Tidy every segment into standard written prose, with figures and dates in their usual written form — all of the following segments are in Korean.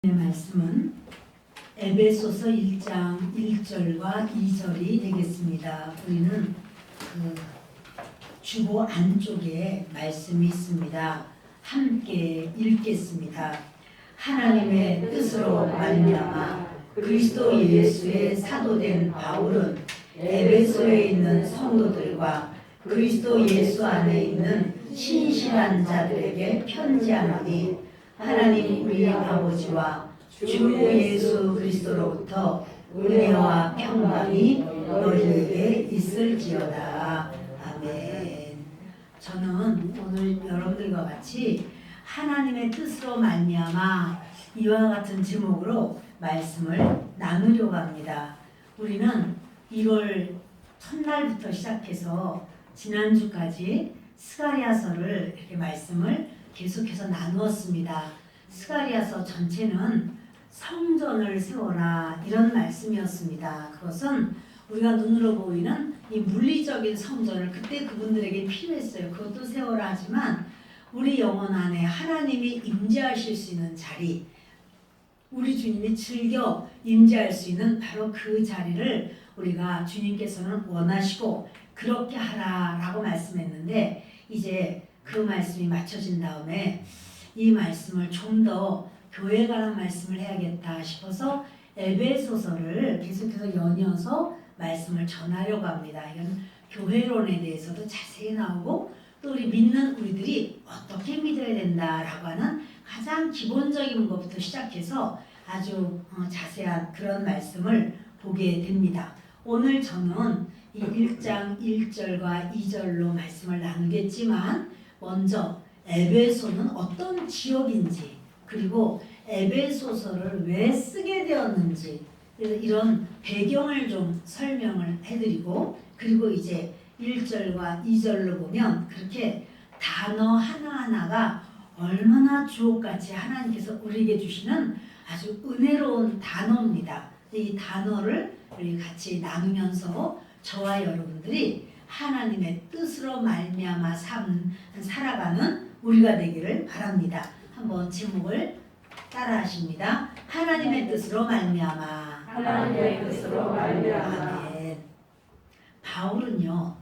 말씀은 에베소서 1장 1절과 2절이 되겠습니다. 우리는 주보 안쪽에 말씀이 있습니다. 함께 읽겠습니다. 하나님의 뜻으로 말미암아 그리스도 예수의 사도된 바울은 에베소에 있는 성도들과 그리스도 예수 안에 있는 신실한 자들에게 편지하노니 하나님 우리 아버지와 주 예수 그리스도로부터 은혜와 평강이 너희에게 있을지어다. 아멘. 저는 오늘 여러분들과 같이 하나님의 뜻으로 말미암아 이와 같은 제목으로 말씀을 나누려고 합니다. 우리는 1월 첫날부터 시작해서 지난주까지 스가랴서를 이렇게 말씀을 계속해서 나누었습니다. 스가랴서 전체는 성전을 세워라 이런 말씀이었습니다. 그것은 우리가 눈으로 보이는 이 물리적인 성전을 그때 그분들에게 필요했어요. 그것도 세워라 하지만 우리 영혼 안에 하나님이 임재하실 수 있는 자리, 우리 주님이 즐겨 임재할 수 있는 바로 그 자리를 우리가 주님께서는 원하시고 그렇게 하라라고 말씀했는데, 이제 그 말씀이 맞춰진 다음에 이 말씀을 좀 더 교회에 관한 말씀을 해야겠다 싶어서 에베소서를 계속해서 연이어서 말씀을 전하려고 합니다. 이건 교회론에 대해서도 자세히 나오고 또 우리 믿는 우리들이 어떻게 믿어야 된다라고 하는 가장 기본적인 것부터 시작해서 아주 자세한 그런 말씀을 보게 됩니다. 오늘 저는 이 1장 1절과 2절로 말씀을 나누겠지만 먼저 에베소는 어떤 지역인지, 그리고 에베소서를 왜 쓰게 되었는지 이런 배경을 좀 설명을 해드리고, 그리고 이제 1절과 2절로 보면 그렇게 단어 하나하나가 얼마나 주옥같이 하나님께서 우리에게 주시는 아주 은혜로운 단어입니다. 이 단어를 우리 같이 나누면서 저와 여러분들이 하나님의 뜻으로 말미암아 살아가는 우리가 되기를 바랍니다. 한번 제목을 따라하십니다. 하나님의 뜻으로 말미암아. 하나님의 뜻으로 말미암아. 아멘. 바울은요,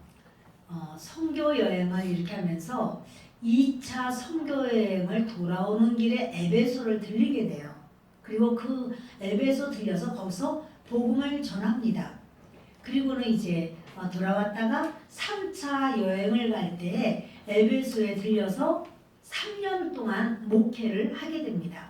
선교 여행을 이렇게 하면서 2차 선교 여행을 돌아오는 길에 에베소를 들리게 돼요. 그리고 그 에베소 들려서 거기서 복음을 전합니다. 그리고는 이제 돌아왔다가 3차 여행을 갈 때 에베소에 들려서 3년 동안 목회를 하게 됩니다.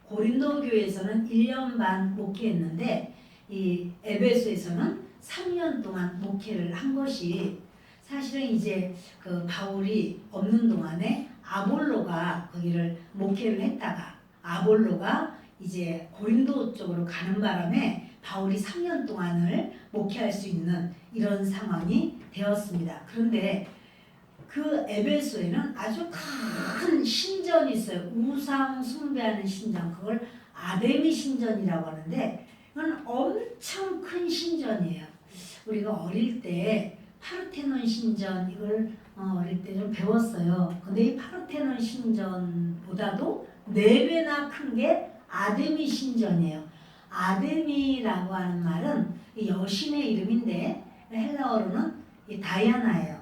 고린도 교회에서는 1년 반 목회했는데 이 에베소에서는 3년 동안 목회를 한 것이, 사실은 이제 그 바울이 없는 동안에 아볼로가 거기를 목회를 했다가 아볼로가 이제 고린도 쪽으로 가는 바람에 바울이 3년 동안을 목회할 수 있는 이런 상황이 되었습니다. 그런데 그 에베소에는 아주 큰 신전이 있어요. 우상 숭배하는 신전, 그걸 아데미 신전이라고 하는데 이건 엄청 큰 신전이에요. 우리가 어릴 때 파르테논 신전 이걸 어릴 때 좀 배웠어요. 근데 이 파르테논 신전보다도 4배나 큰 게 아데미 신전이에요. 아데미라고 하는 말은 여신의 이름인데 헬라어로는 다이아나예요.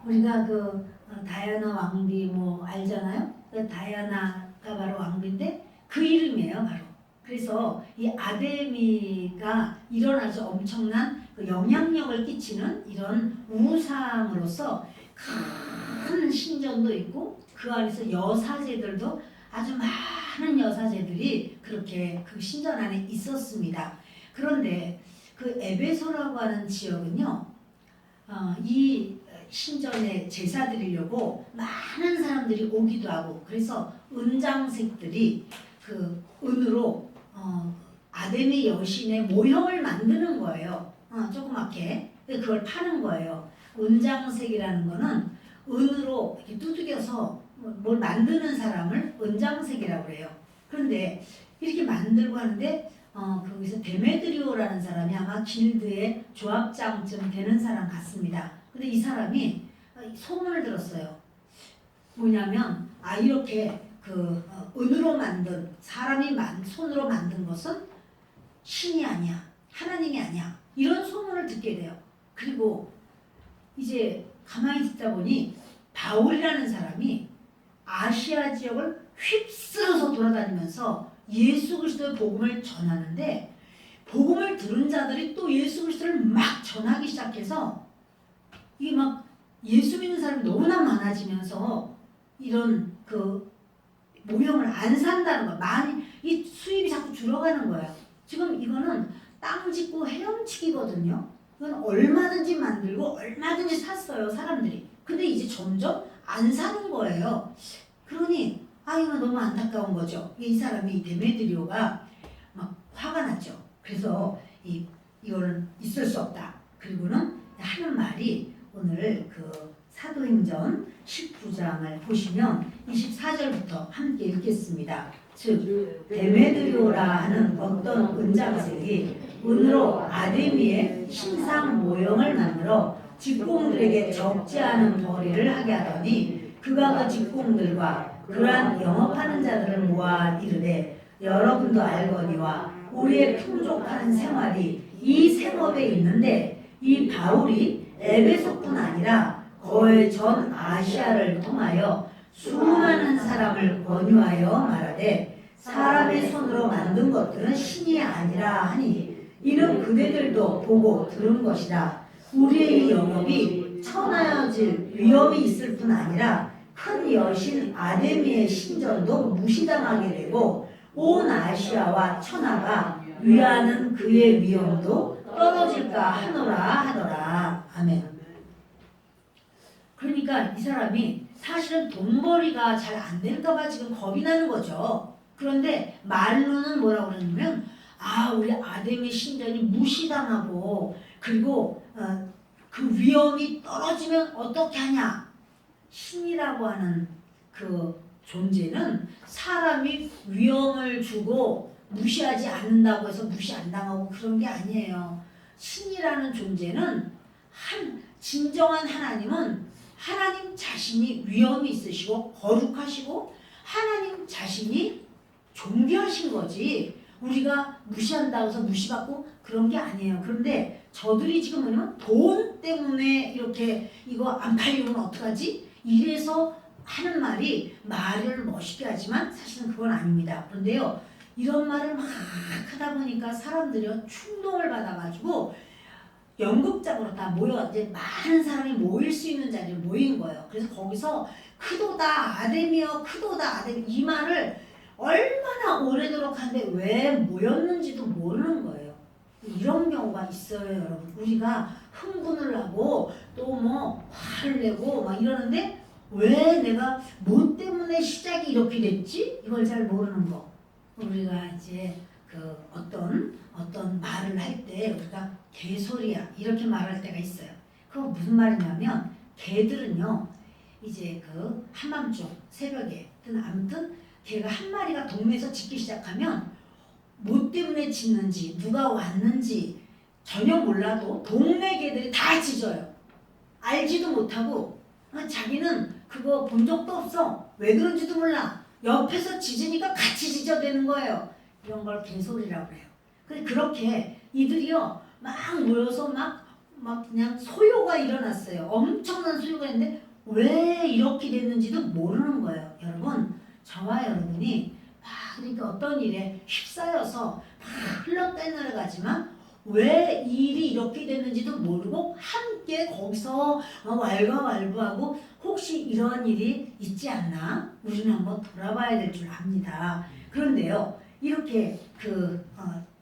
우리가 그 다이아나 왕비 뭐 알잖아요. 그 다이아나가 바로 왕비인데 그 이름이에요, 바로. 그래서 이 아데미가 이런 아주 엄청난 그 영향력을 끼치는 이런 우상으로서 큰 신전도 있고 그 안에서 여사제들도 아주 많은 여사제들이 그렇게 그 신전 안에 있었습니다. 그런데 그 에베소라고 하는 지역은요, 이 신전에 제사 드리려고 많은 사람들이 오기도 하고, 그래서 은장색들이 그 은으로 아데미 여신의 모형을 만드는 거예요. 조그맣게. 그걸 파는 거예요. 은장색이라는 거는 은으로 이렇게 두들겨서 뭘 만드는 사람을 은장색이라고 그래요. 그런데 이렇게 만들고 하는데 거기서 데메드리오라는 사람이 아마 길드의 조합장쯤 되는 사람 같습니다. 근데 이 사람이 소문을 들었어요. 뭐냐면 이렇게 은으로 만든 사람이 손으로 만든 것은 신이 아니야, 하나님이 아니야, 이런 소문을 듣게 돼요. 그리고 이제 가만히 듣다 보니 바울이라는 사람이 아시아 지역을 휩쓸어서 돌아다니면서 예수 그리스도의 복음을 전하는데, 복음을 들은 자들이 또 예수 그리스도를 막 전하기 시작해서 이게 막 예수 믿는 사람이 너무나 많아지면서 이런 모형을 안 산다는 거, 많이 이 수입이 자꾸 줄어가는 거예요. 지금 이거는 땅 짓고 헤엄치기거든요. 이건 얼마든지 만들고 얼마든지 샀어요, 사람들이. 근데 이제 점점 안 사는 거예요. 그러니 이건 너무 안타까운 거죠. 이 사람이 데메드리오가 막 화가 났죠. 그래서 이거는 있을 수 없다. 그리고는 하는 말이 오늘 사도행전 19장을 보시면 24절부터 함께 읽겠습니다. 즉 데메드리오라 하는 어떤 은장색이 은으로 아데미의 신상 모형을 만들어 직공들에게 적지 않은 벌이를 하게 하더니 그가 그 직공들과 그러한 영업하는 자들을 모아 이르되 여러분도 알거니와 우리의 풍족한 생활이 이 생업에 있는데 이 바울이 에베소뿐 아니라 거의 전 아시아를 통하여 수많은 사람을 권유하여 말하되 사람의 손으로 만든 것들은 신이 아니라 하니 이는 그대들도 보고 들은 것이다. 우리의 이 영업이 천하여질 위험이 있을 뿐 아니라 큰 여신 아데미의 신전도 무시당하게 되고 온 아시아와 천하가 위하는 그의 위엄도 떨어질까 하더라. 아멘. 그러니까 이 사람이 사실은 돈벌이가 잘 안 될까봐 지금 겁이 나는 거죠. 그런데 말로는 뭐라고 그러냐면 우리 아데미 신전이 무시당하고 그리고 그 위엄이 떨어지면 어떻게 하냐. 신이라고 하는 그 존재는 사람이 위엄을 주고 무시하지 않는다고 해서 무시 안 당하고 그런 게 아니에요. 신이라는 존재는 진정한 하나님은 하나님 자신이 위엄이 있으시고 거룩하시고 하나님 자신이 존귀하신 거지 우리가 무시한다고 해서 무시받고 그런 게 아니에요. 그런데 저들이 지금 뭐냐면 돈 때문에 이렇게 이거 안 팔리면 어떡하지? 이래서 하는 말이 말을 멋있게 하지만 사실은 그건 아닙니다. 그런데요, 이런 말을 막 하다 보니까 사람들이 충동을 받아가지고 연극장으로 다 모여 이제 많은 사람이 모일 수 있는 자리에 모인 거예요. 그래서 거기서 크도다 아데미여 크도다 아데미 이 말을 얼마나 오래도록 하는데 왜 모였는지도 모르는 거예요. 이런 경우가 있어요, 여러분. 우리가 흥분을 하고 또 뭐 화를 내고 막 이러는데 왜 내가 뭐 때문에 시작이 이렇게 됐지? 이걸 잘 모르는 거. 우리가 이제 어떤 말을 할 때 우리가 개소리야 이렇게 말할 때가 있어요. 그거 무슨 말이냐면 개들은요 이제 한밤중 새벽에 아무튼 개가 한 마리가 동네에서 짖기 시작하면 뭐 때문에 짖는지 누가 왔는지 전혀 몰라도 동네 개들이 다 짖어요. 알지도 못하고 자기는 그거 본 적도 없어. 왜 그런지도 몰라. 옆에서 짖으니까 같이 짖어대는 거예요. 이런 걸 개소리라고 해요. 근데 그렇게 이들이요 막 모여서 막 그냥 소요가 일어났어요. 엄청난 소요가 있는데 왜 이렇게 됐는지도 모르는 거예요. 여러분, 저와 여러분이 그러니까 어떤 일에 휩싸여서 흘러내려가지만 왜 일이 이렇게 됐는지도 모르고 함께 거기서 왈가왈부하고 혹시 이러한 일이 있지 않나? 우리는 한번 돌아봐야 될 줄 압니다. 그런데요, 이렇게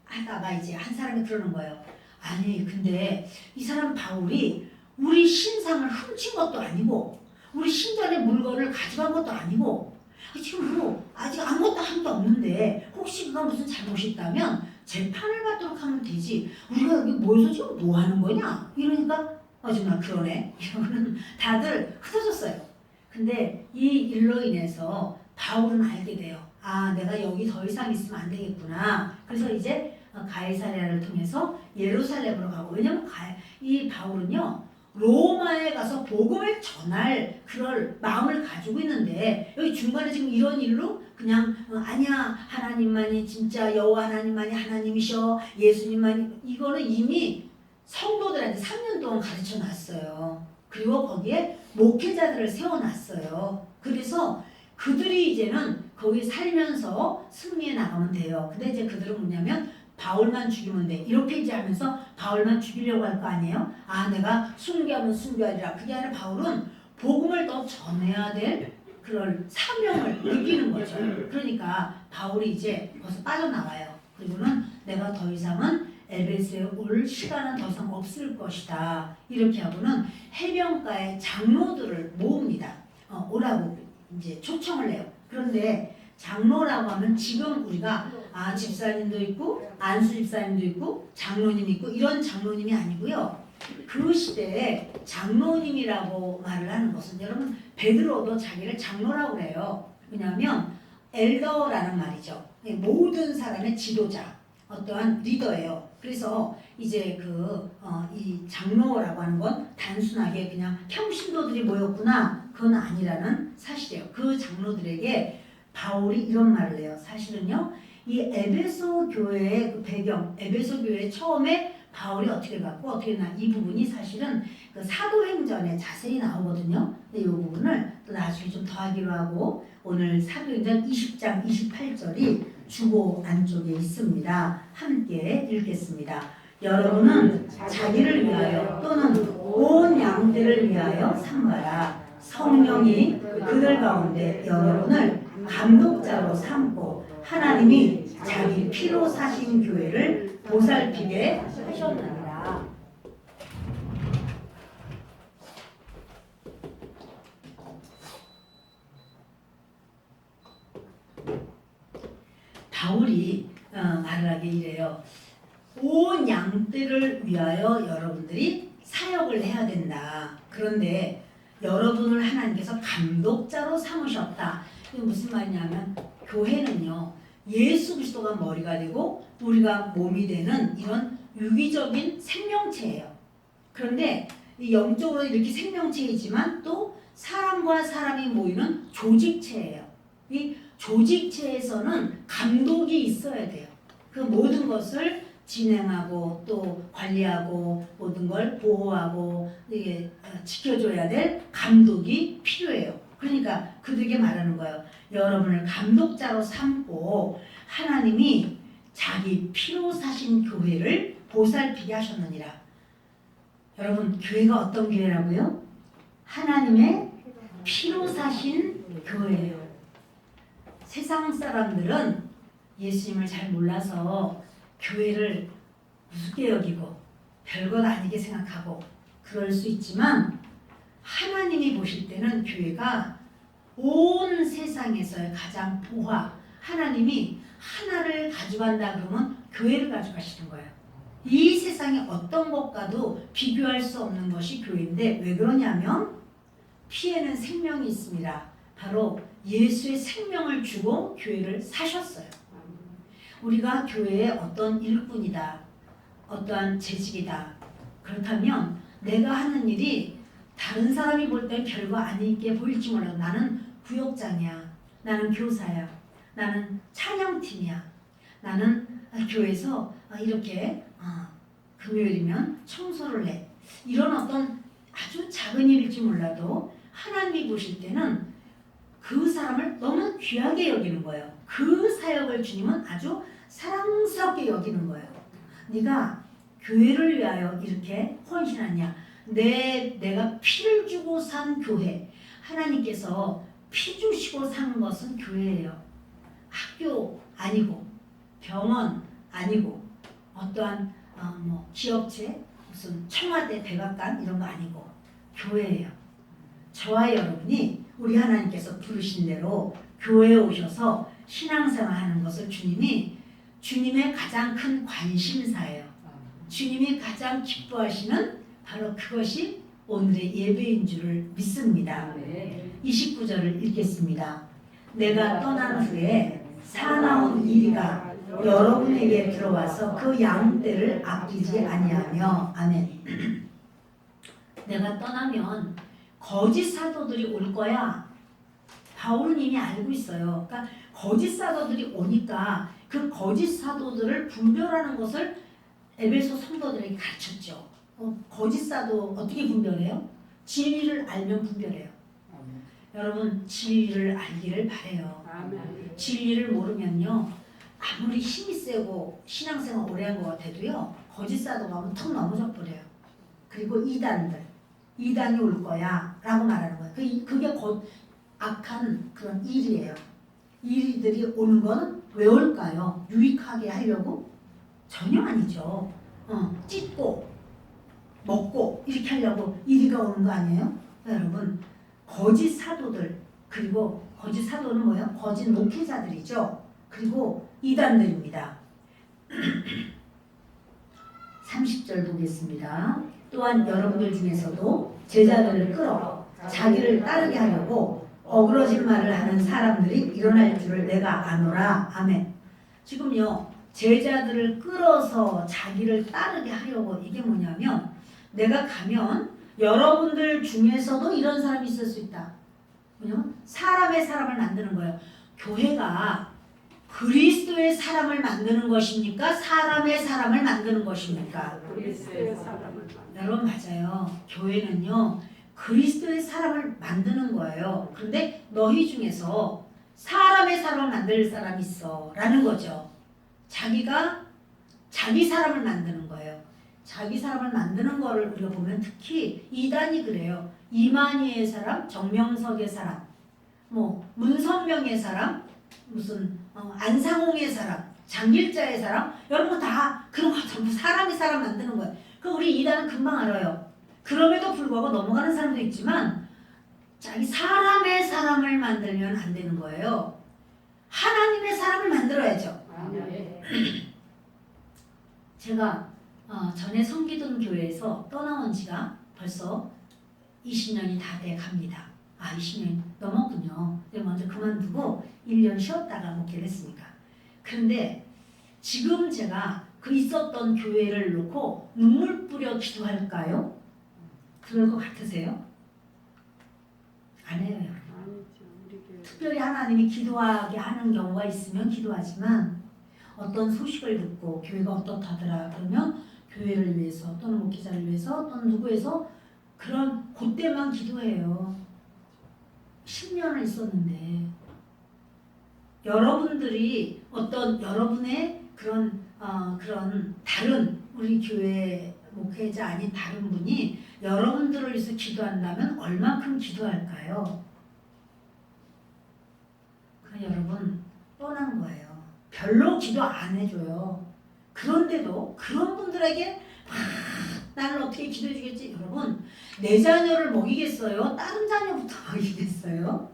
하다가 이제 한 사람이 그러는 거예요. 아니, 근데 이 사람 바울이 우리 신상을 훔친 것도 아니고 우리 신전의 물건을 가져간 것도 아니고 지금 뭐 아직 아무것도 한 게 없는데 혹시 그가 무슨 잘못이 있다면 재판을 받도록 하면 되지. 우리가 여기 모여서 지금 뭐 하는 거냐? 이러니까 정말 그러네. 이러고는 다들 흩어졌어요. 근데 이 일로 인해서 바울은 알게 돼요. 내가 여기 더 이상 있으면 안 되겠구나. 그래서 이제 가이사랴를 통해서 예루살렘으로 가고, 왜냐면 이 바울은요 로마에 가서 복음을 전할 그럴 마음을 가지고 있는데 여기 중간에 지금 이런 일로 그냥 아니야 하나님만이 진짜 여호와 하나님만이 하나님이셔 예수님만이 이거는 이미 성도들한테 3년 동안 가르쳐 놨어요. 그리고 거기에 목회자들을 세워놨어요. 그래서 그들이 이제는 거기 살면서 승리해 나가면 돼요. 근데 이제 그들은 뭐냐면 바울만 죽이면 돼. 이렇게 이제 하면서 바울만 죽이려고 할 거 아니에요? 아, 내가 순교하면 순교하리라. 그게 아니라 바울은 복음을 더 전해야 될 그런 사명을 느끼는 거죠. 그러니까 바울이 이제 벌써 빠져나와요. 그리고는 내가 더 이상은 에베소에 올 시간은 더 이상 없을 것이다. 이렇게 하고는 해변가의 장로들을 모읍니다. 오라고 이제 초청을 해요. 그런데 장로라고 하면 지금 우리가 집사님도 있고 안수 집사님도 있고 장로님 있고 이런 장로님이 아니고요. 그 시대에 장로님이라고 말을 하는 것은 여러분 베드로도 자기를 장로라고 그래요. 왜냐하면 엘더라는 말이죠. 모든 사람의 지도자, 어떠한 리더예요. 그래서 이제 이 장로라고 하는 건 단순하게 그냥 평신도들이 모였구나 그건 아니라는 사실이에요. 그 장로들에게 바울이 이런 말을 해요. 사실은요, 이 에베소 교회의 그 배경, 에베소 교회 처음에 바울이 어떻게 갔고 어떻게 나 이 부분이 사실은 그 사도행전에 자세히 나오거든요. 근데 이 부분을 또 나중에 좀 더하기로 하고 오늘 사도행전 20장 28절이 주보 안쪽에 있습니다. 함께 읽겠습니다. 여러분은 자기를 위하여 또는 온 양떼를 위하여 삼가라. 성령이 그들 가운데 여러분을 감독자로 삼고 하나님이 자기 피로 사신 교회를 보살피게 하셨느니라. 바울이 말을 하게 이래요. 온 양떼를 위하여 여러분들이 사역을 해야 된다. 그런데 여러분을 하나님께서 감독자로 삼으셨다. 이게 무슨 말이냐면 교회는요. 예수 그리스도가 머리가 되고 우리가 몸이 되는 이런 유기적인 생명체예요. 그런데 이 영적으로 이렇게 생명체이지만 또 사람과 사람이 모이는 조직체예요. 이 조직체에서는 감독이 있어야 돼요. 그 모든 것을 진행하고 또 관리하고 모든 걸 보호하고 이게 지켜줘야 될 감독이 필요해요. 그러니까 그들에게 말하는 거예요. 여러분을 감독자로 삼고 하나님이 자기 피로 사신 교회를 보살피게 하셨느니라. 여러분 교회가 어떤 교회라고요? 하나님의 피로 사신 교회예요. 세상 사람들은 예수님을 잘 몰라서 교회를 우습게 여기고 별것 아니게 생각하고 그럴 수 있지만 하나님이 보실 때는 교회가 온 세상에서의 가장 보화, 하나님이 하나를 가져간다 그러면 교회를 가져가시는 거예요. 이 세상에 어떤 것과도 비교할 수 없는 것이 교회인데 왜 그러냐면 피에는 생명이 있습니다. 바로 예수의 생명을 주고 교회를 사셨어요. 우리가 교회의 어떤 일꾼이다, 어떠한 재직이다. 그렇다면 내가 하는 일이 다른 사람이 볼 때 별거 아니게 보일지 몰라도 나는 구역장이야, 나는 교사야, 나는 찬양팀이야, 나는 교회에서 이렇게 금요일이면 청소를 해. 이런 어떤 아주 작은 일일지 몰라도 하나님이 보실 때는 그 사람을 너무 귀하게 여기는 거예요. 그 사역을 주님은 아주 사랑스럽게 여기는 거예요. 네가 교회를 위하여 이렇게 헌신하냐. 내가 피를 주고 산 교회. 하나님께서 피 주시고 산 것은 교회예요. 학교 아니고 병원 아니고 어떠한 기업체 무슨 청와대 백악관 이런 거 아니고 교회예요. 저와 여러분이 우리 하나님께서 부르신 대로 교회에 오셔서 신앙생활하는 것을 주님의 가장 큰 관심사예요. 주님이 가장 기뻐하시는 바로 그것이 오늘의 예배인 줄을 믿습니다. 29절을 읽겠습니다. 내가 떠난 후에 사나운 이리가 여러분에게 들어와서 그 양떼를 아끼지 아니하며 아멘. 내가 떠나면 거짓 사도들이 올 거야. 바울은 이미 알고 있어요. 그러니까 거짓 사도들이 오니까 그 거짓 사도들을 분별하는 것을 에베소 성도들에게 가르쳤죠. 거짓 사도 어떻게 분별해요? 진리를 알면 분별해요. 여러분 진리를 알기를 바래요. 아멘. 진리를 모르면요 아무리 힘이 세고 신앙생활 오래 한 것 같아도요 거짓 사도가 오면 턱 넘어져 버려요. 그리고 이단이 올 거야 라고 말하는 거예요. 그게 곧 악한 그런 일이에요. 일들이 오는 건 왜 올까요? 유익하게 하려고? 전혀 아니죠. 찢고 먹고 이렇게 하려고 이리가 오는 거 아니에요? 여러분 거짓 사도들 그리고 거짓 사도는 뭐예요? 거짓 목회자들이죠. 그리고 이단들입니다. 30절 보겠습니다. 또한 여러분들 중에서도 제자들을 끌어 자기를 따르게 하려고 어그러진 말을 하는 사람들이 일어날 줄을 내가 아노라. 아멘. 지금요 제자들을 끌어서 자기를 따르게 하려고 이게 뭐냐면 내가 가면 여러분들 중에서도 이런 사람이 있을 수 있다. 뭐냐면 사람의 사람을 만드는 거예요. 교회가 그리스도의 사람을 만드는 것입니까? 사람의 사람을 만드는 것입니까? 그리스도의 사람을 여러분 맞아요. 교회는요 그리스도의 사람을 만드는 거예요. 그런데 너희 중에서 사람의 사람을 만들 사람이 있어 라는 거죠. 자기가 자기 사람을 만드는 거예요. 자기 사람을 만드는 거를 우리가 보면 특히 이단이 그래요. 이만희의 사람, 정명석의 사람, 뭐 문선명의 사람, 무슨 안상홍의 사람, 장길자의 사람, 여러분 다 그런 거 전부 사람의 사람 만드는 거예요. 그 우리 이단은 금방 알아요. 그럼에도 불구하고 넘어가는 사람도 있지만 자기 사람의 사람을 만들면 안 되는 거예요. 하나님의 사람을 만들어야죠. 아멘. 제가 전에 섬기던 교회에서 떠나온 지가 벌써 20년이 다 돼 갑니다. 20년 넘었군요. 먼저 그만두고 1년 쉬었다가 목회를 했으니까. 그런데 지금 제가 그 있었던 교회를 놓고 눈물 뿌려 기도할까요? 그럴 것 같으세요? 안 해요. 아니죠. 우리 교회. 특별히 하나님이 기도하게 하는 경우가 있으면 기도하지만 어떤 소식을 듣고 교회가 어떻다더라 그러면 교회를 위해서 또는 목회자를 위해서 또는 누구에서 그런 그때만 기도해요. 10년을 있었는데 여러분들이 어떤 여러분의 그런 다른 우리 교회 목회자 아닌 다른 분이 여러분들을 위해서 기도한다면 얼만큼 기도할까요? 여러분 떠난 거예요. 별로 기도 안 해줘요. 그런데도 그런 분들에게 나는 어떻게 기도해 주겠지? 여러분 내 자녀를 먹이겠어요? 다른 자녀부터 먹이겠어요?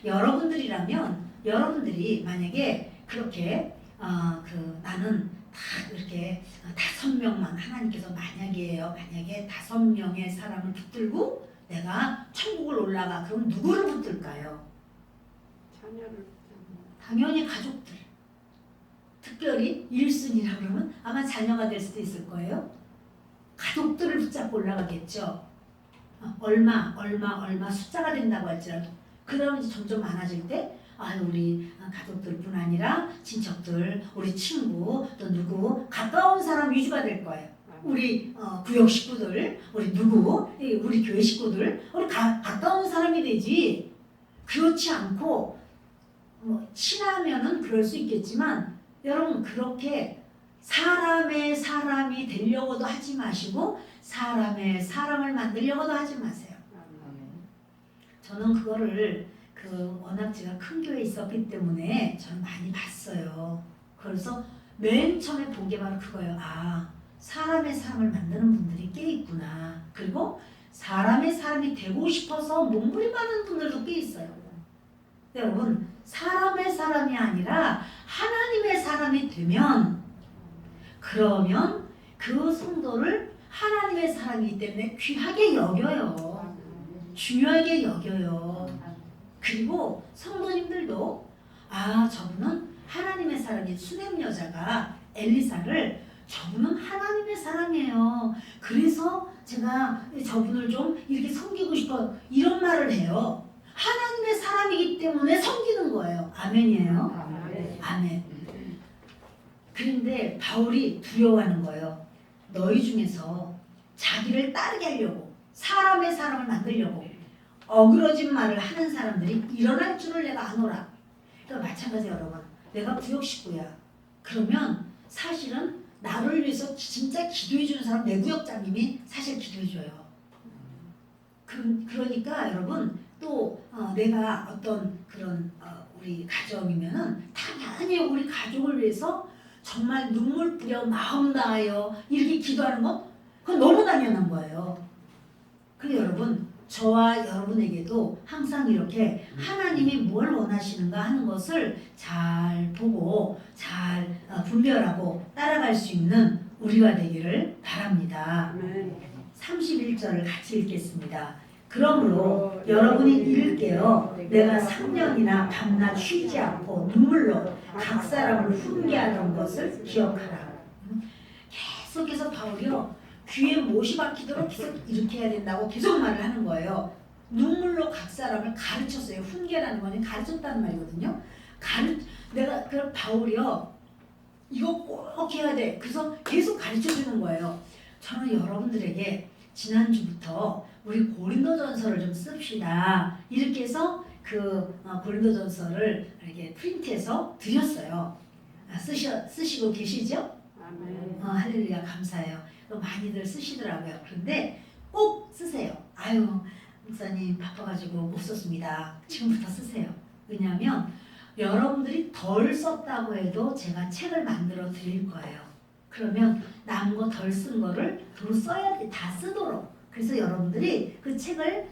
여러분들이라면 여러분들이 만약에 그렇게 나는 다 이렇게 5명만 하나님께서 만약에 5명의 사람을 붙들고 내가 천국을 올라가 그럼 누구를 붙들까요? 자녀를 당연히 가족들. 특별히 1순위라 그러면 아마 자녀가 될 수도 있을 거예요. 가족들을 붙잡고 올라가겠죠. 얼마 숫자가 된다고 할지라도 그 다음에 점점 많아질 때 우리 가족들뿐 아니라 친척들, 우리 친구, 또 누구 가까운 사람 위주가 될 거예요. 우리 구역 식구들, 우리 누구, 우리 교회 식구들, 우리 가까운 사람이 되지. 그렇지 않고 친하면은 그럴 수 있겠지만 여러분 그렇게 사람의 사람이 되려고도 하지 마시고 사람의 사람을 만들려고도 하지 마세요. 저는 그거를 워낙 제가 큰 교회에 있었기 때문에 저는 많이 봤어요. 그래서 맨 처음에 본 게 바로 그거예요. 사람의 사람을 만드는 분들이 꽤 있구나. 그리고 사람의 사람이 되고 싶어서 몸부림하는 분들도 꽤 있어요. 여러분 사람의 사람이 아니라 하나님의 사람이 되면 그러면 그 성도를 하나님의 사람이기 때문에 귀하게 여겨요. 중요하게 여겨요. 그리고 성도님들도 저분은 하나님의 사람이 수냄 여자가 엘리사를 저분은 하나님의 사람이에요. 그래서 제가 저분을 좀 이렇게 섬기고 싶어 이런 말을 해요. 하나님의 사람이기 때문에 섬기는 거예요. 아멘이에요. 아멘. 그런데 바울이 두려워하는 거예요. 너희 중에서 자기를 따르게 하려고 사람의 사람을 만들려고 어그러진 말을 하는 사람들이 일어날 줄을 내가 아노라. 그러니까 마찬가지예요, 여러분. 내가 구역 식구야. 그러면 사실은 나를 위해서 진짜 기도해 주는 사람 내 구역장님이 사실 기도해 줘요. 그러니까 여러분 또 내가 어떤 그런 우리 가정이면은 당연히 우리 가족을 위해서 정말 눈물 뿌려 마음 다하여 이렇게 기도하는 거 그건 너무 당연한 거예요. 그래 여러분 저와 여러분에게도 항상 이렇게 하나님이 뭘 원하시는가 하는 것을 잘 보고 잘 분별하고 따라갈 수 있는 우리가 되기를 바랍니다. 31절을 같이 읽겠습니다. 그러므로 여러분이 이를 깨어 내가 3년이나 밤낮 쉬지 않고 눈물로 각 사람을 훈계하던 것을 기억하라. 계속해서 바울이요 귀에 못이 박히도록 계속 이렇게 해야 된다고 계속 말을 하는 거예요. 눈물로 각 사람을 가르쳤어요. 훈계라는 거는 가르쳤다는 말이거든요. 내가 그 바울이요 이거 꼭 해야 돼. 그래서 계속 가르쳐 주는 거예요. 저는 여러분들에게 지난주부터 우리 고린도전서를 좀 씁시다. 이렇게 해서 그 고린도전서를 이렇게 프린트해서 드렸어요. 쓰시고 계시죠? 할렐루야 감사해요. 많이들 쓰시더라고요. 그런데 꼭 쓰세요. 아유 목사님 바빠가지고 못 썼습니다. 지금부터 쓰세요. 왜냐하면 여러분들이 덜 썼다고 해도 제가 책을 만들어 드릴 거예요. 그러면 남은 거 덜 쓴 거를 도로 써야 돼. 다 쓰도록. 그래서 여러분들이 그 책을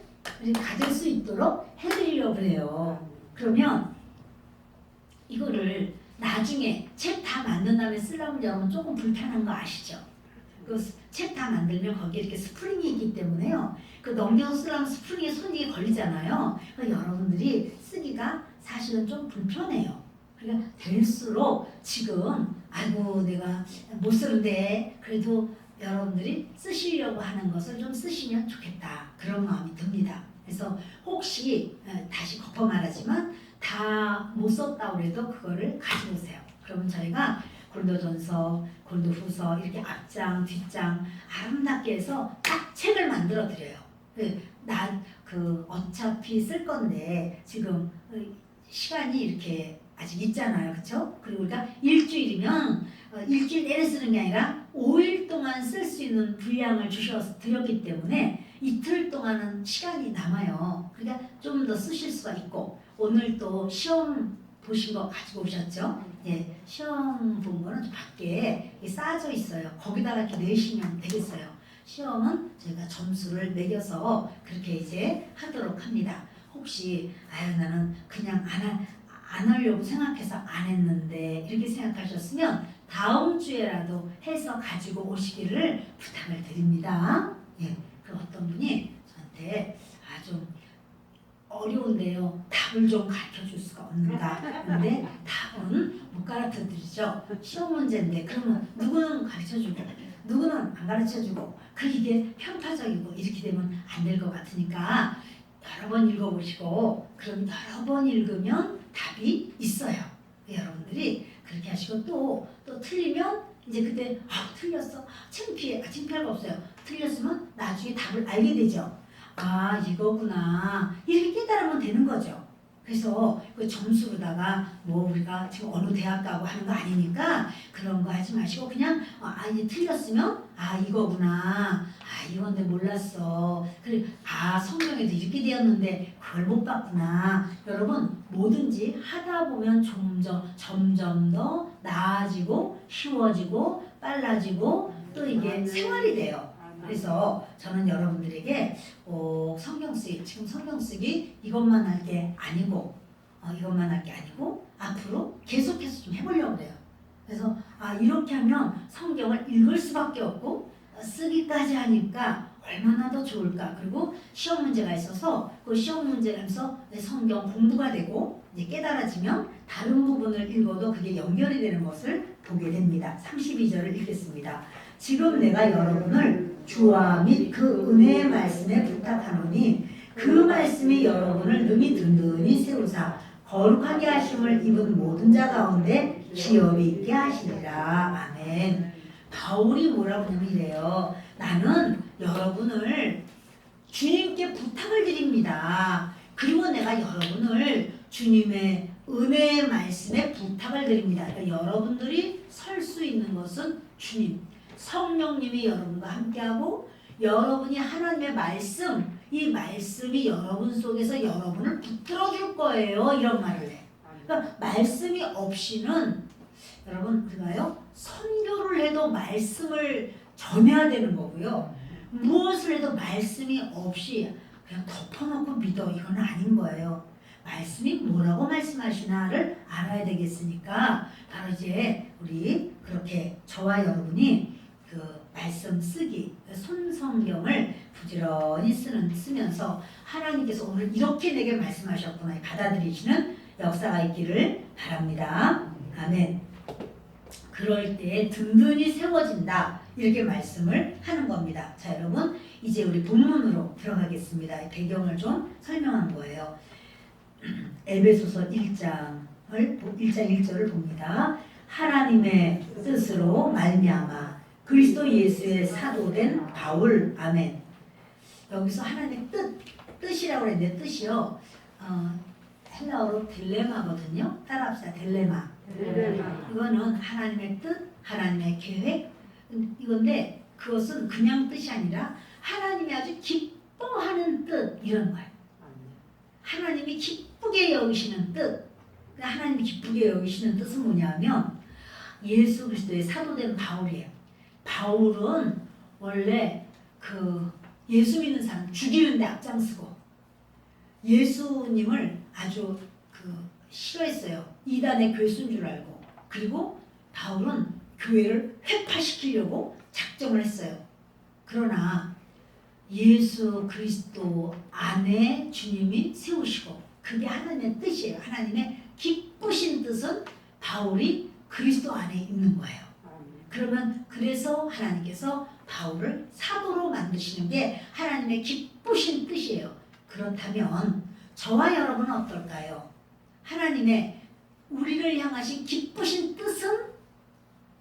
가질 수 있도록 해드리려고 그래요. 그러면 이거를 나중에 책 다 만든 다음에 쓰려면 여러분 조금 불편한 거 아시죠? 그 책 다 만들면 거기에 이렇게 스프링이 있기 때문에요. 그 넘겨서 쓰려면 스프링에 손이 걸리잖아요. 그러니까 여러분들이 쓰기가 사실은 좀 불편해요. 그러니까 될수록 지금 아이고 내가 못 쓰는데 그래도 여러분들이 쓰시려고 하는 것을 좀 쓰시면 좋겠다. 그런 마음이 듭니다. 그래서 혹시 다시 겉어 말하지만 다 못 썼다고 해도 그거를 가지고 오세요. 그러면 저희가 고린도전서, 고린도후서 이렇게 앞장, 뒷장 아름답게 해서 딱 책을 만들어 드려요. 어차피 쓸 건데 지금 시간이 이렇게 아직 있잖아요, 그렇죠? 그리고 우리가 일주일이면 일주일 내내 쓰는 게 아니라 5일 동안 쓸 수 있는 분량을 드렸기 때문에 이틀 동안은 시간이 남아요. 그러니까 좀 더 쓰실 수가 있고 오늘 또 시험 보신 거 가지고 오셨죠? 예, 시험 본 거는 밖에 쌓아져 있어요. 거기다가 이렇게 내시면 되겠어요. 시험은 저희가 점수를 매겨서 그렇게 이제 하도록 합니다. 혹시 아유 나는 그냥 안 하려고 생각해서 안 했는데 이렇게 생각하셨으면 다음 주에라도 해서 가지고 오시기를 부탁을 드립니다. 예, 그 어떤 분이 저한테 좀 어려운데요. 답을 좀 가르쳐 줄 수가 없는가. 근데 답은 못 가르쳐 드리죠. 시험 문제인데 그러면 누구는 가르쳐 주고 누구는 안 가르쳐 주고 이게 편파적이고 이렇게 되면 안 될 것 같으니까 여러 번 읽어보시고 그럼 여러 번 읽으면 답이 있어요. 여러분들이 그렇게 하시고 또 틀리면 이제 그때 틀렸어. 창피할 거 없어요. 틀렸으면 나중에 답을 알게 되죠. 아 이거구나 이렇게 깨달으면 되는 거죠. 그래서 그 점수로다가 뭐 우리가 지금 어느 대학 가고 하는 거 아니니까 그런 거 하지 마시고 그냥 이제 틀렸으면 이거구나 이건데 몰랐어. 그래 성경에도 이렇게 되었는데 그걸 못 봤구나. 여러분 뭐든지 하다 보면 점점 더 나아지고 쉬워지고 빨라지고 또 이게 생활이 돼요. 그래서 저는 여러분들에게 지금 성경 쓰기 이것만 할 게 아니고 앞으로 계속해서 좀 해보려고 그래요. 그래서 이렇게 하면 성경을 읽을 수밖에 없고 쓰기까지 하니까 얼마나 더 좋을까. 그리고 시험 문제가 있어서 그 시험 문제라면서 성경 공부가 되고 이제 깨달아지면 다른 부분을 읽어도 그게 연결이 되는 것을 보게 됩니다. 32절을 읽겠습니다. 지금 내가 여러분을 주와 및 그 은혜의 말씀에 부탁하노니 그 말씀이 여러분을 능히 든든히 세우사 거룩하게 하심을 입은 모든 자 가운데 기업이 있게 하시리라. 아멘. 바울이 뭐라고 하냐면 이래요. 나는 여러분을 주님께 부탁을 드립니다. 그리고 내가 여러분을 주님의 은혜의 말씀에 부탁을 드립니다. 그러니까 여러분들이 설 수 있는 것은 주님, 성령님이 여러분과 함께하고 여러분이 하나님의 말씀, 이 말씀이 여러분 속에서 여러분을 붙들어 줄 거예요. 이런 말을 해. 그러니까 말씀이 없이는 여러분 우리가요 선교를 해도 말씀을 전해야 되는 거고요. 무엇을 해도 말씀이 없이 그냥 덮어놓고 믿어 이건 아닌 거예요. 말씀이 뭐라고 말씀하시나를 알아야 되겠으니까 바로 이제 우리 그렇게 저와 여러분이 그 말씀 쓰기 손성경을 부지런히 쓰면서 하나님께서 오늘 이렇게 내게 말씀하셨구나 받아들이시는 역사가 있기를 바랍니다. 아멘. 그럴 때 든든히 세워진다 이렇게 말씀을 하는 겁니다. 자 여러분 이제 우리 본문으로 들어가겠습니다. 배경을 좀 설명한 거예요. 에베소서 1장 1절을 봅니다. 하나님의 뜻으로 말미암아 그리스도 예수의 사도된 바울. 아멘. 여기서 하나님의 뜻이라고 그랬는데 뜻이요 헬라어로 딜레마거든요. 따라합시다. 딜레마. 이거는 하나님의 뜻, 하나님의 계획 이건데 그것은 그냥 뜻이 아니라 하나님이 아주 기뻐하는 뜻 이런 거예요. 하나님이 기쁘게 여기시는 뜻. 하나님이 기쁘게 여기시는 뜻은 뭐냐면 예수 그리스도의 사도된 바울이에요. 바울은 원래 그 예수 믿는 사람 죽이는데 앞장서고 예수님을 아주 그 싫어했어요. 이단의 괴수인 줄 알고. 그리고 바울은 교회를 회파시키려고 작정을 했어요. 그러나 예수 그리스도 안에 주님이 세우시고 그게 하나님의 뜻이에요. 하나님의 기쁘신 뜻은 바울이 그리스도 안에 있는 거예요. 그러면 그래서 하나님께서 바울을 사도로 만드시는 게 하나님의 기쁘신 뜻이에요. 그렇다면 저와 여러분은 어떨까요? 하나님의 우리를 향하신 기쁘신 뜻은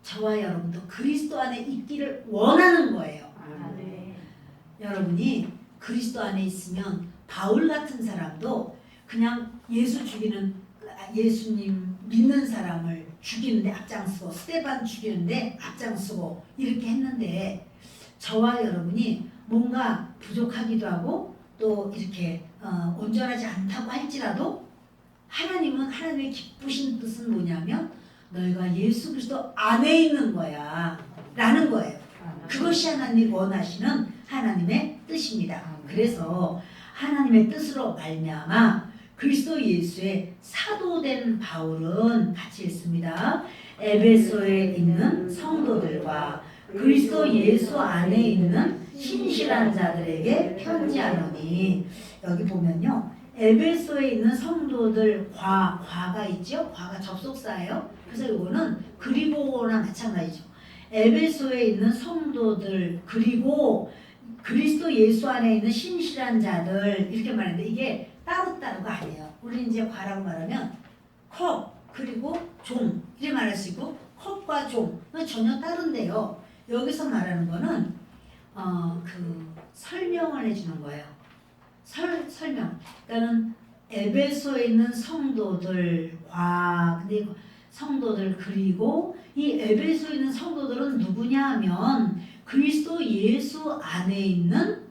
저와 여러분도 그리스도 안에 있기를 원하는 거예요. 여러분이 그리스도 안에 있으면 바울 같은 사람도 그냥 예수님 믿는 사람을 죽이는데 앞장서고 스데반 죽이는데 앞장서고 이렇게 했는데 저와 여러분이 뭔가 부족하기도 하고 또 이렇게 온전하지 않다고 할지라도 하나님은 하나님의 기쁘신 뜻은 뭐냐면 너희가 예수 그리스도 안에 있는 거야 라는 거예요. 그것이 하나님이 원하시는 하나님의 뜻입니다. 그래서 하나님의 뜻으로 말미암아 그리스도 예수의 사도된 바울은 같이 읽습니다. 에베소에 있는 성도들과 그리스도 예수 안에 있는 신실한 자들에게 편지하노니 여기 보면요. 에베소에 있는 성도들 과가 있죠. 과가 접속사예요. 그래서 이거는 그리고나 마찬가지죠. 에베소에 있는 성도들 그리고 그리스도 예수 안에 있는 신실한 자들 이렇게 말했는데 이게 따로따로가 아니에요. 우리 이제 과라고 말하면 컵 그리고 종 이렇게 말할 수 있고 컵과 종은 전혀 다른데요. 여기서 말하는 거는 그 설명을 해주는 거예요. 설명. 그러니까는 에베소에 있는 성도들과 근데 성도들 그리고 이 에베소에 있는 성도들은 누구냐 하면 그리스도 예수 안에 있는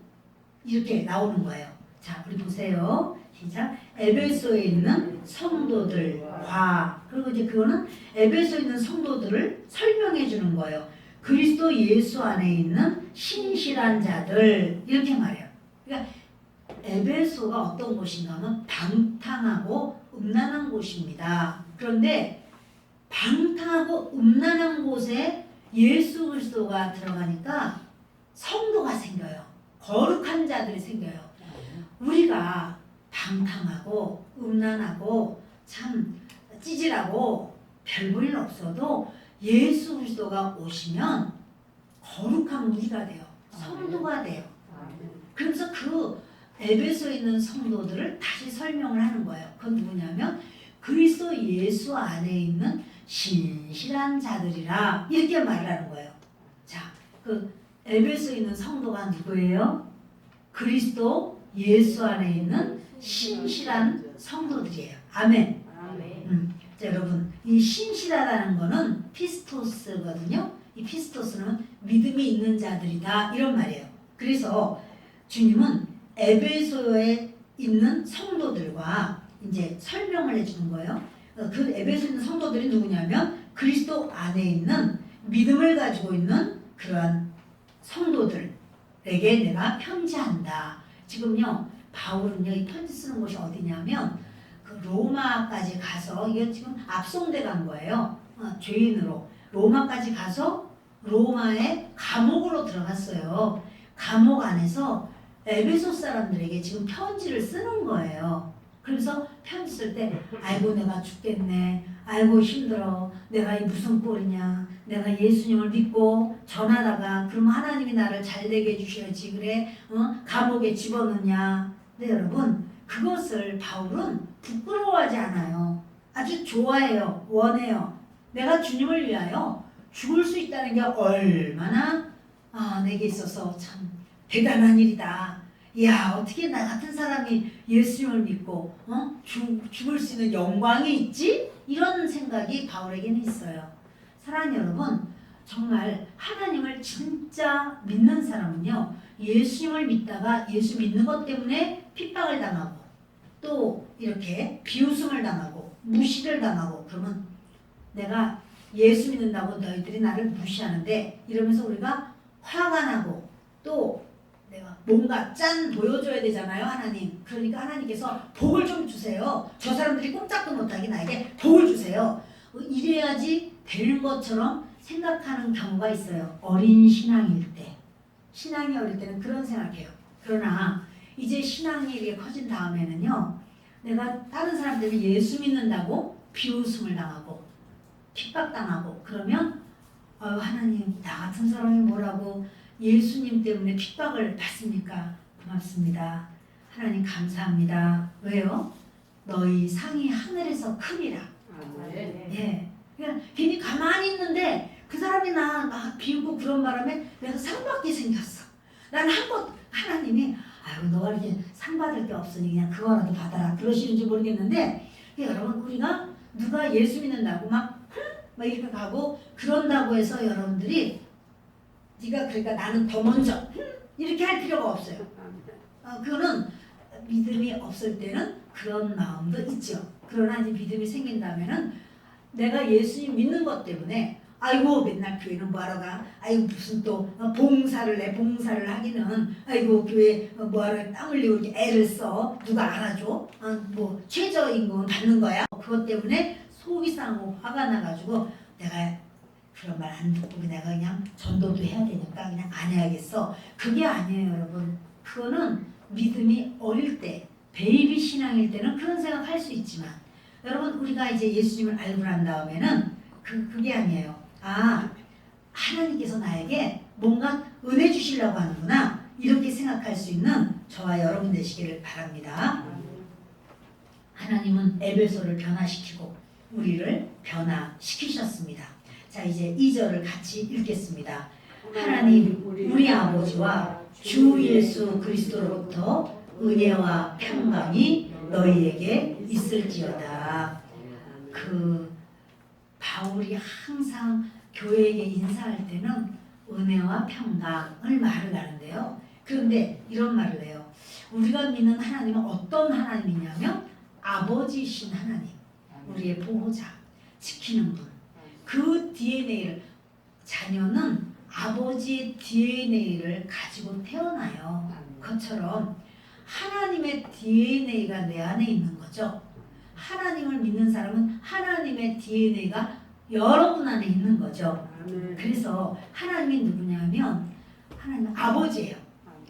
이렇게 나오는 거예요. 자, 우리 보세요. 시작. 에베소에 있는 성도들과 그리고 이제 그거는 에베소에 있는 성도들을 설명해 주는 거예요. 그리스도 예수 안에 있는 신실한 자들 이렇게 말해요. 그러니까 에베소가 어떤 곳인가 하면 방탕하고 음란한 곳입니다. 그런데 방탕하고 음란한 곳에 예수 그리스도가 들어가니까 성도가 생겨요. 거룩한 자들이 생겨요. 우리가 방탕하고 음란하고 참 찌질하고 별 볼 일 없어도 예수 그리스도가 오시면 거룩한 우리가 돼요. 성도가 돼요. 아멘. 그래서 그 에베소에 있는 성도들을 다시 설명을 하는 거예요. 그건 누구냐면 그리스도 예수 안에 있는 신실한 자들이라 이렇게 말을 하는 거예요. 자, 그 에베소에 있는 성도가 누구예요? 그리스도 예수 안에 있는 신실한 성도들이에요. 아멘. 아멘. 자, 여러분, 이 신실하다는 거는 피스토스거든요. 이 피스토스는 믿음이 있는 자들이다 이런 말이에요. 그래서 주님은 에베소에 있는 성도들과 이제 설명을 해주는 거예요. 그 에베소에 있는 성도들이 누구냐면 그리스도 안에 있는 믿음을 가지고 있는 그러한 성도들에게 내가 편지한다. 지금요, 바울은요, 이 편지 쓰는 곳이 어디냐면 그 로마까지 가서 이게 지금 압송돼 간 거예요. 죄인으로 로마까지 가서 로마의 감옥으로 들어갔어요. 감옥 안에서 에베소 사람들에게 지금 편지를 쓰는 거예요. 그래서 편지 쓸 때 아이고 내가 죽겠네. 아이고 힘들어. 내가 이 무슨 꼴이냐. 내가 예수님을 믿고 전하다가 그럼 하나님이 나를 잘되게 해주셔야지 그래. 감옥에 집어넣냐. 근데 여러분 그것을 바울은 부끄러워하지 않아요. 아주 좋아해요. 원해요. 내가 주님을 위하여 죽을 수 있다는 게 얼마나 내게 있어서 참 대단한 일이다. 야 어떻게 나 같은 사람이 예수님을 믿고 죽을 수 있는 영광이 있지? 이런 생각이 바울에게는 있어요. 사랑하는 여러분, 정말 하나님을 진짜 믿는 사람은요, 예수님을 믿다가 예수 믿는 것 때문에 핍박을 당하고 또 이렇게 비웃음을 당하고 무시를 당하고 그러면 내가 예수 믿는다고 너희들이 나를 무시하는데 이러면서 우리가 화가 나고 또 내가 뭔가 짠 보여줘야 되잖아요. 하나님. 그러니까 하나님께서 복을 좀 주세요. 저 사람들이 꼼짝도 못하게 나에게 복을 주세요. 이래야지 되는 것처럼 생각하는 경우가 있어요. 어린 신앙일 때. 신앙이 어릴 때는 그런 생각해요. 그러나 이제 신앙이 이렇게 커진 다음에는요. 내가 다른 사람 때문에 예수 믿는다고 비웃음을 당하고 핍박당하고 그러면 하나님 나 같은 사람이 뭐라고 예수님 때문에 핍박을 받습니까? 고맙습니다. 하나님 감사합니다. 왜요? 너희 상이 하늘에서 크니라. 아멘. 예. 그냥 괜히 가만히 있는데 그 사람이 나 막 비웃고 그런 바람에 내가 상 받게 생겼어. 나는 한번 하나님이 아유 너가 이렇게 상 받을 게 없으니 그냥 그거라도 받아라 그러시는지 모르겠는데 여러분 우리가 누가 예수 믿는다고 막 이렇게 가고 그런다고 해서 여러분들이 네가 그러니까 나는 더 먼저 이렇게 할 필요가 없어요. 그거는 믿음이 없을 때는 그런 마음도 있죠. 그러나 이제 믿음이 생긴다면은 내가 예수님 믿는 것 때문에 아이고 맨날 교회는 뭐하러 가? 아이고 무슨 또 봉사를 하기는 아이고 교회 뭐하러 땀 흘리고 이렇게 애를 써 누가 알아줘? 뭐 최저임금 받는 거야? 그것 때문에 속이 상하고 화가 나가지고 내가 그런 말 안 듣고 내가 그냥 전도도 해야 되니까 그냥 안 해야겠어. 그게 아니에요, 여러분. 그거는 믿음이 어릴 때, 베이비 신앙일 때는 그런 생각할 수 있지만, 여러분 우리가 이제 예수님을 알고 난 다음에는 그게 아니에요. 하나님께서 나에게 뭔가 은혜 주시려고 하는구나. 이렇게 생각할 수 있는 저와 여러분 되시기를 바랍니다. 하나님은 에베소를 변화시키고 우리를 변화시키셨습니다. 자 이제 2절을 같이 읽겠습니다. 하나님 우리 아버지와 주 예수 그리스도로부터 은혜와 평강이 너희에게 있을지어다. 바울이 항상 교회에게 인사할 때는 은혜와 평강을 말을 하는데요. 그런데 이런 말을 해요. 우리가 믿는 하나님은 어떤 하나님이냐면 아버지이신 하나님, 우리의 보호자, 지키는 분. 그 DNA를 자녀는 아버지의 DNA를 가지고 태어나요. 그것처럼 하나님의 DNA가 내 안에 있는 거죠. 하나님을 믿는 사람은 하나님의 DNA가 여러분 안에 있는 거죠. 그래서 하나님이 누구냐면 하나님은 아버지예요.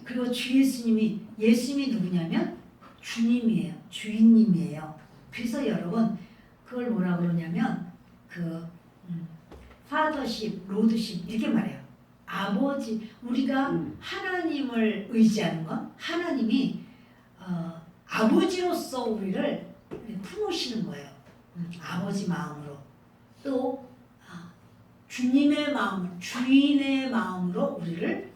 그리고 주 예수님이 누구냐면 주님이에요. 주인님이에요. 그래서 여러분 그걸 뭐라 그러냐면 파더십, 로드십 이렇게 말해요. 아버지, 우리가 하나님을 의지하는 건 하나님이 아버지로서 우리를 품으시는 거예요. 아버지 마음으로. 또 주님의 마음, 주인의 마음으로 우리를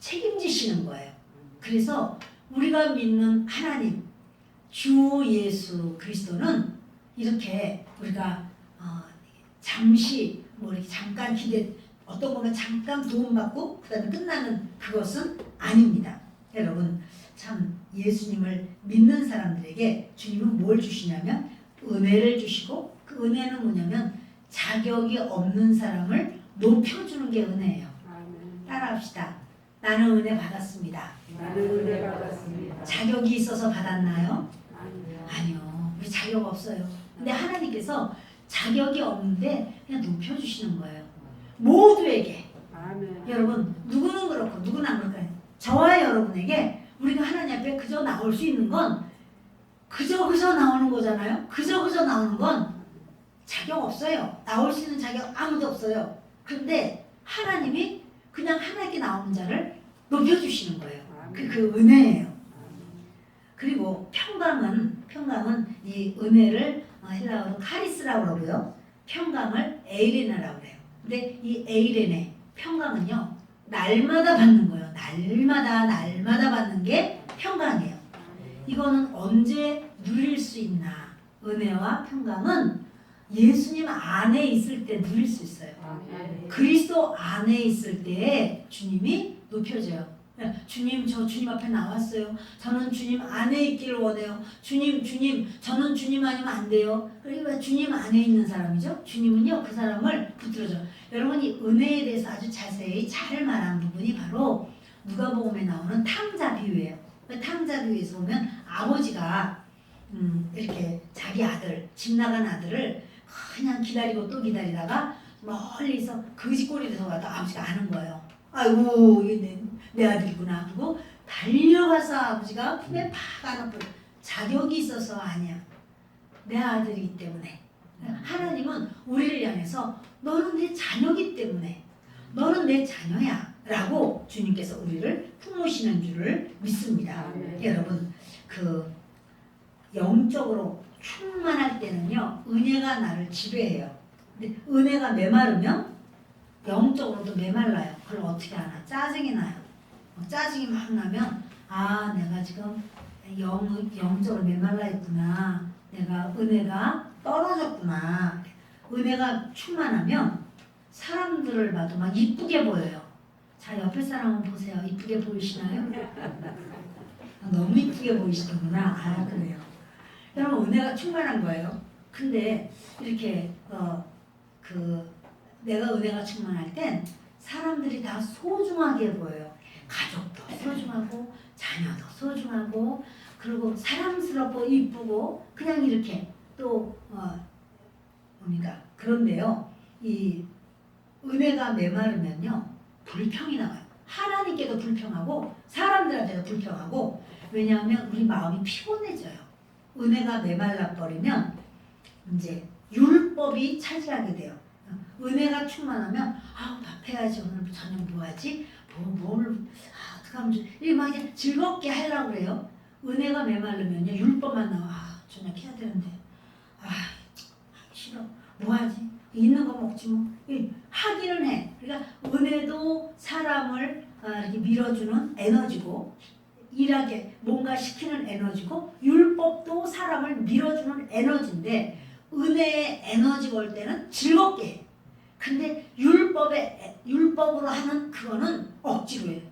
책임지시는 거예요. 그래서 우리가 믿는 하나님, 주 예수 그리스도는 이렇게 우리가 잠시 뭐 이렇게 잠깐 어떤 거면 잠깐 도움받고 그다음에 끝나는 그것은 아닙니다. 여러분 참 예수님을 믿는 사람들에게 주님은 뭘 주시냐면 은혜를 주시고 그 은혜는 뭐냐면 자격이 없는 사람을 높여주는 게 은혜예요. 따라합시다. 나는 은혜 받았습니다. 나는 은혜 받았습니다. 자격이 있어서 받았나요? 아니요. 아니요. 우리 자격 없어요. 근데 하나님께서 자격이 없는데 그냥 높여주시는 거예요. 모두에게. 아멘. 여러분 누구는 그렇고 누구는 안 그럴까요? 저와 여러분에게 우리가 하나님 앞에 그저 나올 수 있는 건 그저 나오는 거잖아요. 그저 나오는 건 자격 없어요. 나올 수 있는 자격 아무도 없어요. 그런데 하나님이 그냥 하나님께 나오는 자를 높여주시는 거예요. 그 은혜예요. 그리고 평강은 이 은혜를 헬라어로 카리스라고 그러고요. 평강을 에이레나라고 그래요. 근데 이 에이레네 평강은요 날마다 받는 거예요. 날마다 받는 게 평강이에요. 이거는 언제 누릴 수 있나? 은혜와 평강은 예수님 안에 있을 때 누릴 수 있어요. 그리스도 안에 있을 때 주님이 높여져요. 주님, 저 주님 앞에 나왔어요. 저는 주님 안에 있기를 원해요. 주님, 저는 주님 아니면 안 돼요. 그러니까 주님 안에 있는 사람이죠. 주님은요, 그 사람을 붙들어줘요. 여러분, 이 은혜에 대해서 아주 자세히 잘 말한 부분이 바로 누가복음에 나오는 탕자 비유예요. 탕자 비유에서 보면 아버지가 이렇게 자기 아들, 집 나간 아들을 그냥 기다리고 또 기다리다가 멀리서 거지꼬리에서 와도 아버지가 아는 거예요. 아이고, 이게 내 아들이구나. 그리고 달려가서 아버지가 품에 팍 안아버려. 자격이 있어서 아니야. 내 아들이기 때문에. 하나님은 우리를 향해서 너는 내 자녀이기 때문에 너는 내 자녀야 라고 주님께서 우리를 품으시는 줄을 믿습니다. 여러분 그 영적으로 충만할 때는요 은혜가 나를 지배해요. 근데 은혜가 메마르면 영적으로도 메말라요. 그걸 어떻게 하나? 짜증이 나요. 짜증이 막 나면 아 내가 지금 영적으로 메말라 있구나. 내가 은혜가 떨어졌구나. 은혜가 충만하면 사람들을 봐도 막 이쁘게 보여요. 자 옆에 사람 한번 보세요. 이쁘게 보이시나요? 너무 이쁘게 보이시는구나. 아 그래요. 여러분 은혜가 충만한 거예요. 근데 이렇게 내가 은혜가 충만할 땐 사람들이 다 소중하게 보여요. 가족도 소중하고 자녀도 소중하고 그리고 사랑스럽고 이쁘고 그냥 이렇게 또 뭡니까? 그런데요. 이 은혜가 메마르면요. 불평이 나와요. 하나님께도 불평하고 사람들한테도 불평하고 왜냐하면 우리 마음이 피곤해져요. 은혜가 메말라 버리면 이제 율법이 차지하게 돼요. 은혜가 충만하면 밥 해야지 오늘 저녁 뭐 하지? 어떻게 하면 이게 막 즐겁게 하려고 그래요. 은혜가 메마르면요 율법만 나와. 저녁 해야 되는데 싫어. 뭐 하지? 있는 거 먹지 뭐. 하기는 해. 그러니까 은혜도 사람을 이렇게 밀어주는 에너지고 일하게 뭔가 시키는 에너지고 율법도 사람을 밀어주는 에너지인데 은혜의 에너지가 올 때는 즐겁게 해. 근데 율법으로 하는 그거는 억지로 해요.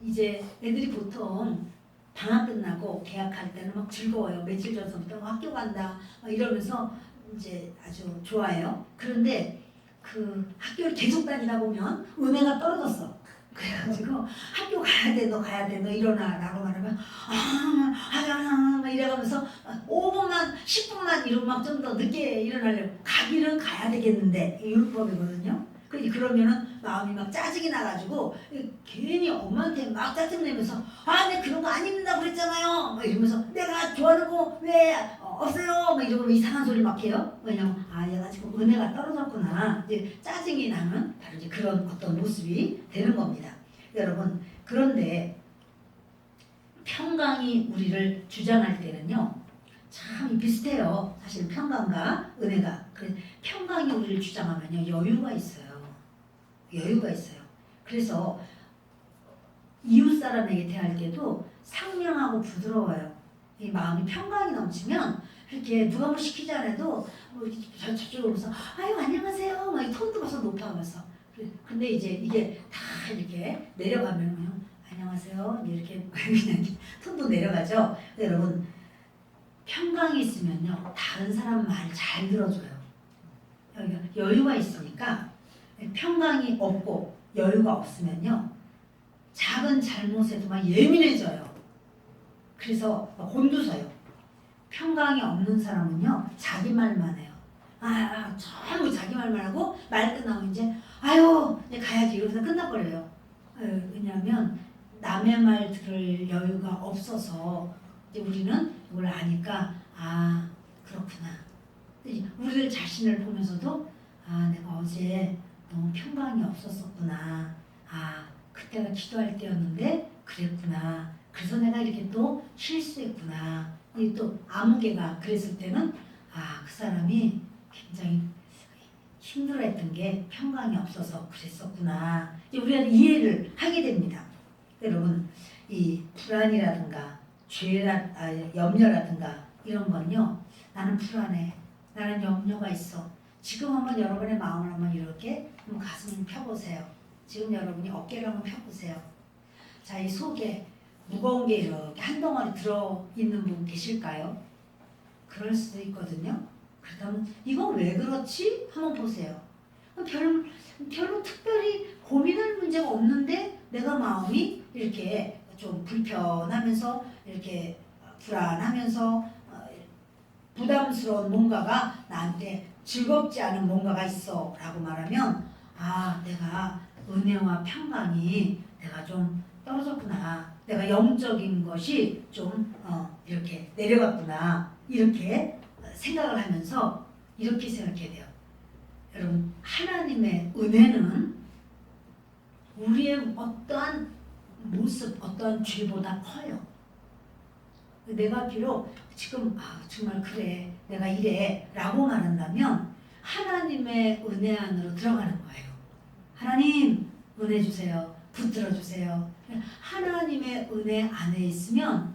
이제 애들이 보통 방학 끝나고 개학할 때는 막 즐거워요. 며칠 전부터 학교 간다 이러면서 이제 아주 좋아해요. 그런데 그 학교를 계속 다니다 보면 은혜가 떨어졌어. 그래가지고 학교 가야 돼, 너 가야 돼, 너 일어나라고 말하면 막 이래가면서 5분만 10분만 이러면 막 좀 더 늦게 일어나려고 가기는 가야 되겠는데 율법이거든요. 그러면은 마음이 막 짜증이 나가지고 괜히 엄마한테 막 짜증내면서 내가 그런 거 아닙니다 그랬잖아요 막 이러면서 내가 좋아하는 거 왜 없어요 막 이러고 이상한 소리 막 해요. 왜냐면 얘가 지금 은혜가 떨어졌구나. 이제 짜증이 나면 바로 이제 그런 어떤 모습이 되는 겁니다. 여러분, 그런데 평강이 우리를 주장할 때는요, 참 비슷해요. 사실 평강과 은혜가. 평강이 우리를 주장하면요, 여유가 있어요. 여유가 있어요. 그래서 이웃 사람에게 대할 때도 상냥하고 부드러워요. 이 마음이 평강이 넘치면 이렇게 누가 뭐 시키지 않아도 뭐 이렇게 저쪽으로 오면서 아유 안녕하세요 막 이 톤도 벌써 높아가면서 근데 이제 이게 다 이렇게 내려가면요 안녕하세요 이렇게 그냥 톤도 내려가죠. 여러분 평강이 있으면요 다른 사람 말 잘 들어줘요. 여기가 여유가 있으니까 평강이 없고 여유가 없으면요 작은 잘못에도 막 예민해져요. 그래서 곤두서요. 평강이 없는 사람은요 자기 말만 해요. 전부 자기 말만 하고 말 끝나면 이제 아유 이제 가야지 이러면서 끝나버려요. 왜냐하면 남의 말 들을 여유가 없어서 이제 우리는 이걸 아니까 그렇구나. 우리들 자신을 보면서도 내가 어제 너무 평강이 없었었구나. 그때가 기도할 때였는데 그랬구나. 그래서 내가 이렇게 또 실수했구나. 또 아무개가 그랬을 때는 그 사람이 굉장히 힘들어했던 게 평강이 없어서 그랬었구나. 우리가 이해를 하게 됩니다. 여러분 이 불안이라든가 염려라든가 이런 건요. 나는 불안해. 나는 염려가 있어. 지금 한번 여러분의 마음을 한번 이렇게 가슴을 펴보세요. 지금 여러분이 어깨를 한번 펴보세요. 자, 이 속에 무거운 게 이렇게 한 덩어리 들어있는 분 계실까요? 그럴 수도 있거든요. 그렇다면 이거 왜 그렇지? 한번 보세요. 별로 특별히 고민할 문제가 없는데 내가 마음이 이렇게 좀 불편하면서 이렇게 불안하면서 부담스러운 뭔가가 나한테 즐겁지 않은 뭔가가 있어 라고 말하면 내가 은혜와 평강이 내가 좀 떨어졌구나. 내가 영적인 것이 좀 이렇게 내려갔구나. 이렇게 생각을 하면서 이렇게 생각해야 돼요. 여러분 하나님의 은혜는 우리의 어떠한 모습, 어떠한 죄보다 커요. 내가 비록 지금 정말 그래 내가 이래 라고 말한다면 하나님의 은혜 안으로 들어가는 거예요. 하나님 은혜 주세요. 붙들어 주세요. 하나님의 은혜 안에 있으면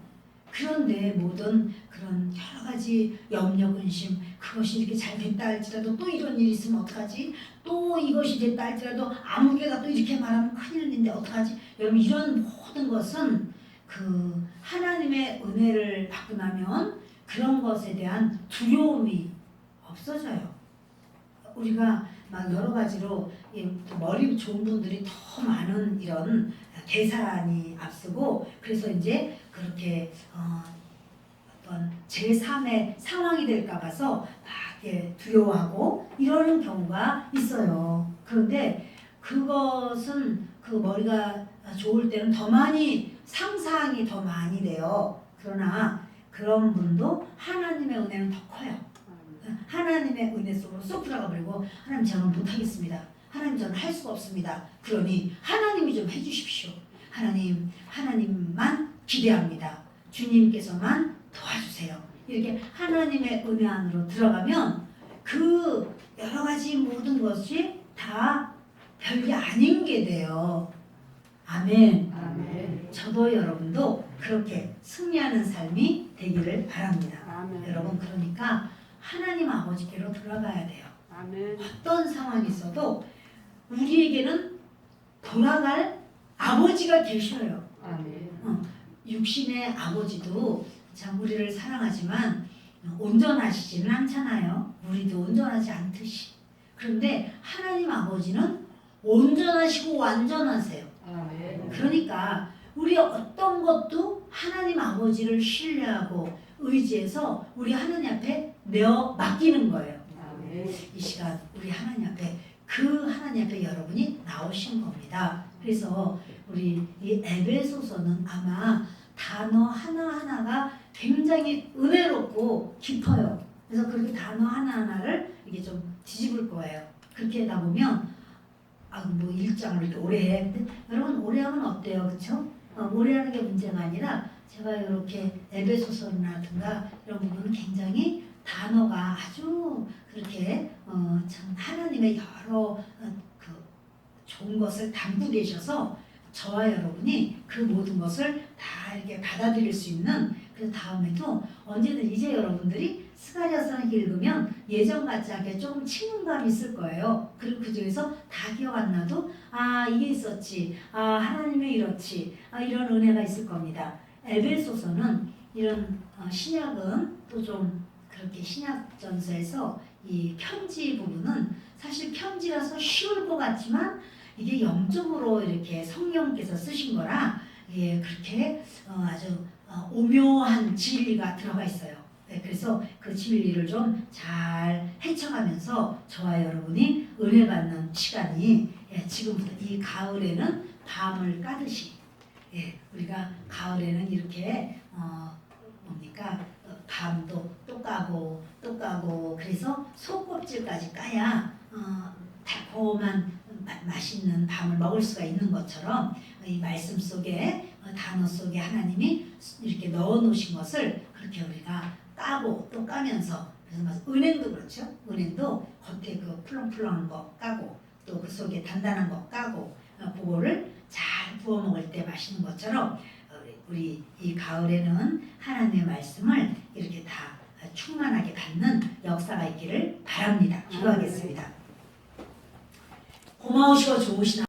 그런데 모든 그런 여러 가지 염려 근심 그것이 이렇게 잘 됐다 할지라도 또 이런 일이 있으면 어떡하지? 또 이것이 됐다 할지라도 아무개가 또 이렇게 말하면 큰일 인데 어떡하지? 여러분 이런 모든 것은 그 하나님의 은혜를 받고 나면 그런 것에 대한 두려움이 없어져요. 우리가 막 여러 가지로 머리 좋은 분들이 더 많은 이런 계산이 앞서고 그래서 이제 그렇게 어떤 제3의 상황이 될까 봐서 막 두려워하고 이러는 경우가 있어요. 그런데 그것은 그 머리가 좋을 때는 더 많이 상상이 더 많이 돼요. 그러나 그런 분도 하나님의 은혜는 더 커요. 하나님의 은혜 속으로 쏙 들어가 버리고 하나님 저는 못하겠습니다. 하나님 저는 할 수가 없습니다. 그러니 하나님이 좀 해주십시오. 하나님만 기대합니다. 주님께서만 도와주세요. 이렇게 하나님의 은혜 안으로 들어가면 그 여러 가지 모든 것이 다 별게 아닌 게 돼요. 아멘. 아멘. 저도 여러분도 그렇게 승리하는 삶이 되기를 바랍니다. 아멘. 여러분 그러니까 하나님 아버지께로 돌아가야 돼요. 아멘. 어떤 상황이 있어도 우리에게는 돌아갈 아버지가 계셔요. 아멘. 육신의 아버지도 참 우리를 사랑하지만 온전하시지는 않잖아요. 우리도 온전하지 않듯이. 그런데 하나님 아버지는 온전하시고 완전하세요. 아멘. 그러니까 우리 어떤 것도 하나님 아버지를 신뢰하고 의지해서 우리 하나님 앞에 내어 맡기는 거예요. 아멘. 이 시간 우리 하나님 앞에 그 하나님 앞에 여러분이 나오신 겁니다. 그래서 우리 이 에베소서는 아마 단어 하나하나가 굉장히 은혜롭고 깊어요. 그래서 그렇게 단어 하나하나를 이게 좀 뒤집을 거예요. 그렇게 하다 보면 뭐 일장을 이렇게 오래 해. 근데 여러분 오래 하면 어때요, 그렇죠? 오래 하는 게 문제가 아니라 제가 이렇게 에베소서라든가 이런 부분은 굉장히 단어가 아주 그렇게 참 하나님의 여러 그 좋은 것을 담고 계셔서 저와 여러분이 그 모든 것을 다 이렇게 받아들일 수 있는 그 다음에도 언제든 이제 여러분들이 스가랴서를 읽으면 예전 같지 않게 조금 친근감이 있을 거예요. 그리고 그 중에서 다 기억 안 나도 이게 있었지, 하나님의 이렇지, 이런 은혜가 있을 겁니다. 에베소서는 이런 신약은 또 좀 그렇게 신약전서에서 이 편지 부분은 사실 편지라서 쉬울 것 같지만 이게 영적으로 이렇게 성령께서 쓰신 거라 이게 그렇게 아주 오묘한 진리가 들어가 있어요. 네, 그래서 그 진리를 좀 잘 헤쳐가면서 저와 여러분이 은혜 받는 시간이 지금부터 이 가을에는 밤을 까듯이 우리가 가을에는 이렇게 뭡니까 밤도 또 까고 또 까고 그래서 속껍질까지 까야 달콤한 맛있는 밤을 먹을 수가 있는 것처럼 이 말씀 속에 단어 속에 하나님이 이렇게 넣어 놓으신 것을 그렇게 우리가 까고 또 까면서 그래서 은행도 그렇죠. 은행도 겉에 그 풀렁풀렁한 거 까고 또 그 속에 단단한 거 까고 그거를 잘 부어 먹을 때 맛있는 것처럼 우리 이 가을에는 하나님의 말씀을 이렇게 다 충만하게 받는 역사가 있기를 바랍니다. 기도하겠습니다. 고마우시고 좋으신